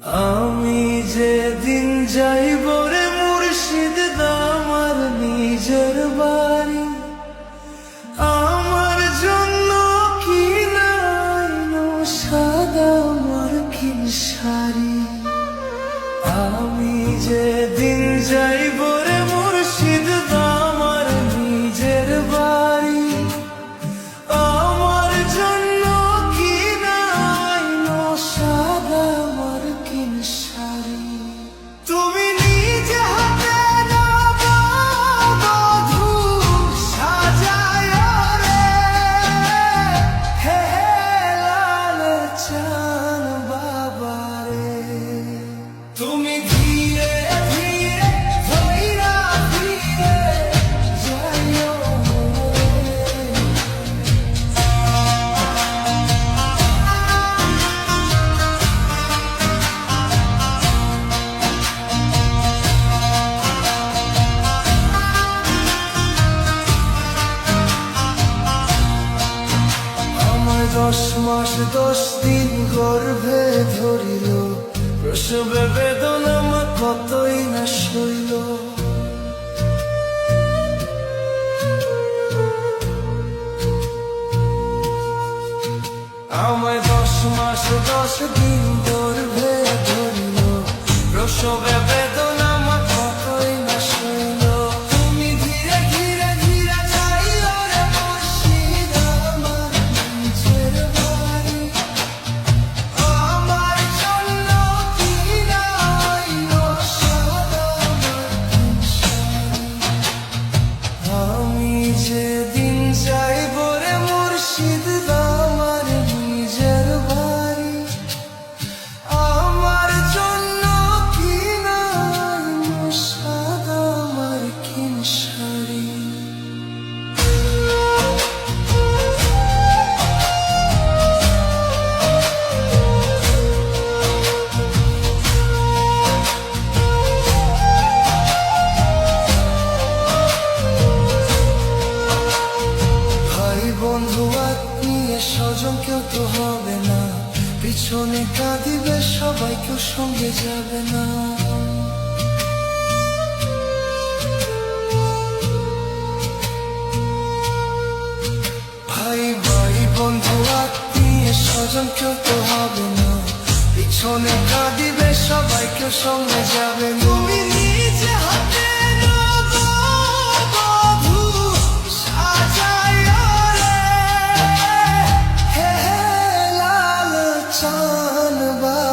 আমি যেদিন যাইব রে মুর্শিদ আমার নিজের বাড়ি, আমার জন্য কি নাইনো সাদা মার্কিন শাড়ি। আমি যেদিন যাইব রে মুর্শিদ আমার নিজের বাড়ি, আমার জন্য কি নাইনো সাদা মার্কিন শাড়ি। তুমি নিজে হাতে নাও বধূ সাজায় রে, হে লাল চান বাবা রে। তুমি ধীরে ধীরে ধইরা ধীরে যাইও রে। আমার 10 মাস 10 দিন গর্ভে ধরিল, প্রসবে বেদনা মা কতই না সইল। আমায় 10 মাস 10 দিন গর্ভে ধরিল, প্রসবে বেদনা মা কতই না সইল। তুমি ধীরে ধীরে ধীরে যাইও রে মুর্শিদ আমার নিজের বাড়ি, আমার জন্য কি নাইনো সাদা মার্কিন শাড়ি। আমি যেদিন যাইব রে মুর্শিদ আমার নিজের বাড়ি, আমার জন্য কি নাইনো সাদা মার্কিন শাড়ি। ভাই বন্ধু আত্মীয় স্বজন কেউ তো হবে না, পিছনে কাঁদিবে সবাই, কেউ সঙ্গে যাবে না। ভাই ভাই বন্ধু আত্মীয় স্বজন কেউ তো হবে না, পিছনে কাঁদিবে সবাই, কেউ সঙ্গে যাবে না। তুমি নিজে হাতে নাও বধূ সাজায় রে, হে লাল চান বাবা